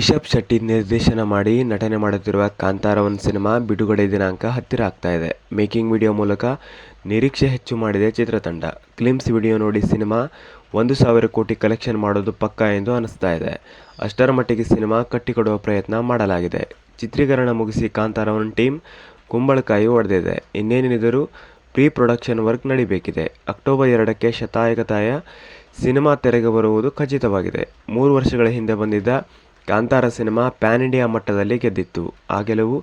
ರಿಷಬ್ ಶೆಟ್ಟಿ ನಿರ್ದೇಶನ ಮಾಡಿ ನಟನೆ ಮಾಡುತ್ತಿರುವ ಕಾಂತಾರ ಸಿನಿಮಾ ಬಿಡುಗಡೆ ದಿನಾಂಕ ಹತ್ತಿರ ಆಗ್ತಾ ಇದೆ. ಮೇಕಿಂಗ್ ವಿಡಿಯೋ ಮೂಲಕ ನಿರೀಕ್ಷೆ ಹೆಚ್ಚು ಮಾಡಿದೆ ಚಿತ್ರತಂಡ. ಗ್ಲಿಮ್ಸ್ ವಿಡಿಯೋ ನೋಡಿ ಸಿನಿಮಾ 1,000 ಕೋಟಿ ಕಲೆಕ್ಷನ್ ಮಾಡೋದು ಪಕ್ಕಾ ಎಂದು ಅನಿಸ್ತಾ ಇದೆ. ಅಷ್ಟರ ಮಟ್ಟಿಗೆ ಸಿನಿಮಾ ಕಟ್ಟಿಕೊಡುವ ಪ್ರಯತ್ನ ಮಾಡಲಾಗಿದೆ. ಚಿತ್ರೀಕರಣ ಮುಗಿಸಿ ಕಾಂತಾರ ಟೀಮ್ ಕುಂಬಳಕಾಯಿ ಹೊಡೆದಿದೆ. ಇನ್ನೇನಿದ್ದರೂ ಪ್ರೀ ಪ್ರೊಡಕ್ಷನ್ ವರ್ಕ್ ನಡೀಬೇಕಿದೆ. ಅಕ್ಟೋಬರ್ 2ಕ್ಕೆ ಶತಾಯಗತಾಯ ಸಿನಿಮಾ ತೆರೆಗೆ ಬರುವುದು ಖಚಿತವಾಗಿದೆ. 3 ವರ್ಷಗಳ ಹಿಂದೆ ಬಂದಿದ್ದ ಕಾಂತಾರ ಸಿನಿಮಾ ಪ್ಯಾನ್ ಇಂಡಿಯಾ ಮಟ್ಟದಲ್ಲಿ ಗೆದ್ದಿತ್ತು. ಆ ಗೆಲುವು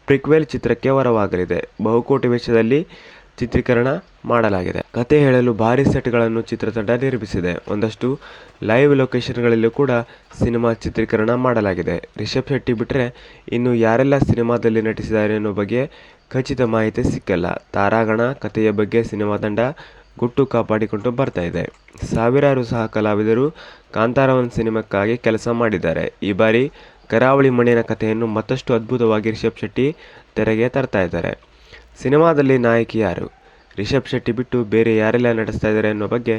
ಪ್ರಿಕ್ವೆಲ್ ಚಿತ್ರಕ್ಕೆ ವರವಾಗಲಿದೆ. ಬಹುಕೋಟಿ ವೆಚ್ಚದಲ್ಲಿ ಚಿತ್ರೀಕರಣ ಮಾಡಲಾಗಿದೆ. ಕತೆ ಹೇಳಲು ಭಾರೀ ಸೆಟ್ಗಳನ್ನು ಚಿತ್ರತಂಡ ನಿರ್ಮಿಸಿದೆ. ಒಂದಷ್ಟು ಲೈವ್ ಲೊಕೇಶನ್ಗಳಲ್ಲೂ ಕೂಡ ಸಿನಿಮಾ ಚಿತ್ರೀಕರಣ ಮಾಡಲಾಗಿದೆ. ರಿಷಬ್ ಶೆಟ್ಟಿ ಬಿಟ್ಟರೆ ಇನ್ನು ಯಾರೆಲ್ಲ ಸಿನಿಮಾದಲ್ಲಿ ನಟಿಸಿದ್ದಾರೆ ಅನ್ನೋ ಬಗ್ಗೆ ಖಚಿತ ಮಾಹಿತಿ ಸಿಕ್ಕಿಲ್ಲ. ತಾರಾಗಣ ಕಥೆಯ ಬಗ್ಗೆ ಸಿನಿಮಾ ತಂಡ ಗುಟ್ಟು ಕಾಪಾಡಿಕೊಂಡು ಬರ್ತಾ ಇದೆ. ಸಾವಿರಾರು ಸಹ ಕಲಾವಿದರು ಕಾಂತಾರ ಸಿನಿಮಾಕ್ಕಾಗಿ ಕೆಲಸ ಮಾಡಿದ್ದಾರೆ. ಈ ಬಾರಿ ಕರಾವಳಿ ಮಣ್ಣಿನ ಕಥೆಯನ್ನು ಮತ್ತಷ್ಟು ಅದ್ಭುತವಾಗಿ ರಿಷಬ್ ಶೆಟ್ಟಿ ತೆರೆಗೆ ತರ್ತಾ ಇದ್ದಾರೆ. ಸಿನಿಮಾದಲ್ಲಿ ನಾಯಕಿ ಯಾರು? ರಿಷಬ್ ಶೆಟ್ಟಿ ಬಿಟ್ಟು ಬೇರೆ ಯಾರೆಲ್ಲ ನಟಿಸ್ತಾ ಇದ್ದಾರೆ ಅನ್ನೋ ಬಗ್ಗೆ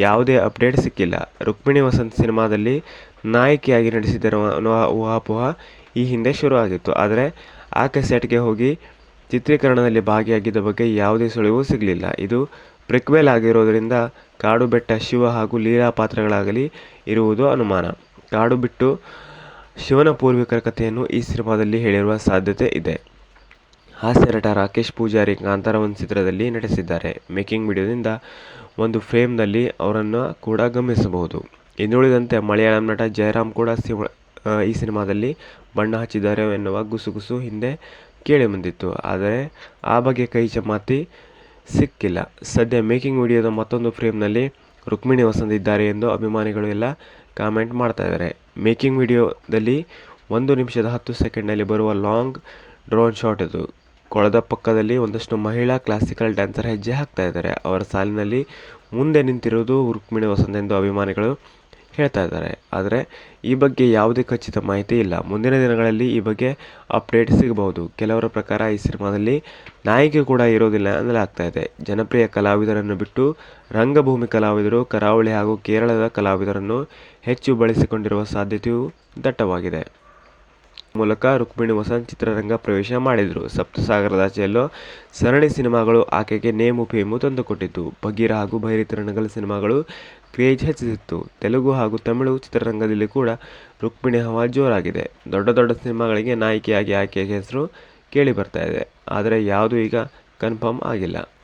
ಯಾವುದೇ ಅಪ್ಡೇಟ್ ಸಿಕ್ಕಿಲ್ಲ. ರುಕ್ಮಿಣಿ ವಸಂತ್ ಸಿನಿಮಾದಲ್ಲಿ ನಾಯಕಿಯಾಗಿ ನಟಿಸಿದ್ದರ ಊಹಾಪೋಹ ಈ ಹಿಂದೆ ಶುರು ಆಗಿತ್ತು. ಆದರೆ ಆಕೆ ಸೆಟ್ಗೆ ಹೋಗಿ ಚಿತ್ರೀಕರಣದಲ್ಲಿ ಭಾಗಿಯಾಗಿದ್ದ ಬಗ್ಗೆ ಯಾವುದೇ ಸುಳಿವು ಸಿಗಲಿಲ್ಲ. ಇದು ಪ್ರಿಕ್ವೆಲ್ ಆಗಿರೋದರಿಂದ ಕಾಡು ಬೆಟ್ಟ ಶಿವ ಹಾಗೂ ಲೀಲಾ ಪಾತ್ರಗಳಾಗಲಿ ಇರುವುದು ಅನುಮಾನ. ಕಾಡು ಬಿಟ್ಟು ಶಿವನ ಪೂರ್ವಿಕರ ಕಥೆಯನ್ನು ಈ ಸಿನಿಮಾದಲ್ಲಿ ಹೇಳಿರುವ ಸಾಧ್ಯತೆ ಇದೆ. ಹಾಸ್ಯ ನಟ ರಾಕೇಶ್ ಪೂಜಾರಿ ಕಾಂತಾರ ಚಿತ್ರದಲ್ಲಿ ನಟಿಸಿದ್ದಾರೆ. ಮೇಕಿಂಗ್ ವಿಡಿಯೋದಿಂದ ಒಂದು ಫ್ರೇಮ್ನಲ್ಲಿ ಅವರನ್ನು ಕೂಡ ಗಮನಿಸಬಹುದು. ಇನ್ನುಳಿದಂತೆ ಮಲಯಾಳಂ ನಟ ಜಯರಾಮ್ ಕೂಡ ಈ ಸಿನಿಮಾದಲ್ಲಿ ಬಣ್ಣ ಹಚ್ಚಿದ್ದಾರೆ ಎನ್ನುವ ಗುಸುಗುಸು ಹಿಂದೆ ಕೇಳಿಬಂದಿತ್ತು. ಆದರೆ ಆ ಬಗ್ಗೆ ಕೈ ಮಾತಿ ಸಿಕ್ಕಿಲ್ಲ. ಸದ್ಯ ಮೇಕಿಂಗ್ ವಿಡಿಯೋದ ಮತ್ತೊಂದು ಫ್ರೇಮ್ನಲ್ಲಿ ರುಕ್ಮಿಣಿ ವಸಂತ್ ಇದ್ದಾರೆ ಎಂದು ಅಭಿಮಾನಿಗಳು ಎಲ್ಲ ಕಾಮೆಂಟ್ ಮಾಡ್ತಾ ಇದ್ದಾರೆ. ಮೇಕಿಂಗ್ ವಿಡಿಯೋದಲ್ಲಿ 1 ನಿಮಿಷದ 10 ಸೆಕೆಂಡ್ನಲ್ಲಿ ಬರುವ ಲಾಂಗ್ ಡ್ರೋನ್ ಶಾಟ್ ಇದು. ಕೊಳದ ಪಕ್ಕದಲ್ಲಿ ಒಂದಷ್ಟು ಮಹಿಳಾ ಕ್ಲಾಸಿಕಲ್ ಡ್ಯಾನ್ಸರ್ ಹೆಜ್ಜೆ ಹಾಕ್ತಾ ಇದ್ದಾರೆ. ಅವರ ಸಾಲಿನಲ್ಲಿ ಮುಂದೆ ನಿಂತಿರುವುದು ರುಕ್ಮಿಣಿ ವಸಂತ್ ಎಂದು ಅಭಿಮಾನಿಗಳು ಹೇಳ್ತಾ ಇದ್ದಾರೆ. ಆದರೆ ಈ ಬಗ್ಗೆ ಯಾವುದೇ ಖಚಿತ ಮಾಹಿತಿ ಇಲ್ಲ. ಮುಂದಿನ ದಿನಗಳಲ್ಲಿ ಈ ಬಗ್ಗೆ ಅಪ್ಡೇಟ್ ಸಿಗಬಹುದು. ಕೆಲವರ ಪ್ರಕಾರ ಈ ಸಿನಿಮಾದಲ್ಲಿ ನಾಯಕಿ ಕೂಡ ಇರೋದಿಲ್ಲ ಎನ್ನಲಾಗ್ತಾ ಇದೆ. ಜನಪ್ರಿಯ ಕಲಾವಿದರನ್ನು ಬಿಟ್ಟು ರಂಗಭೂಮಿ ಕಲಾವಿದರು ಕರಾವಳಿ ಹಾಗೂ ಕೇರಳದ ಕಲಾವಿದರನ್ನು ಹೆಚ್ಚು ಬಳಸಿಕೊಂಡಿರುವ ಸಾಧ್ಯತೆಯೂ ದಟ್ಟವಾಗಿದೆ. ಮೂಲಕ ರುಕ್ಮಿಣಿ ವಸಂತ್ ಚಿತ್ರರಂಗ ಪ್ರವೇಶ ಮಾಡಿದರು. ಸಪ್ತಸಾಗರದಾಚೆಯಲ್ಲೋ ಸರಣಿ ಸಿನಿಮಾಗಳು ಆಕೆಗೆ ನೇಮು ಫೇಮು ತಂದುಕೊಟ್ಟಿತ್ತು. ಬಗೀರ ಹಾಗೂ ಭೈರತಿರಂಗಲ್ ಸಿನಿಮಾಗಳು ಕ್ರೇಜ್ ಹೆಚ್ಚಿಸಿತ್ತು. ತೆಲುಗು ಹಾಗೂ ತಮಿಳು ಚಿತ್ರರಂಗದಲ್ಲಿ ಕೂಡ ರುಕ್ಮಿಣಿ ಹವಾ ಜೋರಾಗಿದೆ. ದೊಡ್ಡ ದೊಡ್ಡ ಸಿನಿಮಾಗಳಿಗೆ ನಾಯಕಿಯಾಗಿ ಆಕೆಯ ಹೆಸರು ಕೇಳಿ ಬರ್ತಾ ಇದೆ. ಆದರೆ ಯಾವುದೂ ಈಗ ಕನ್ಫರ್ಮ್ ಆಗಿಲ್ಲ.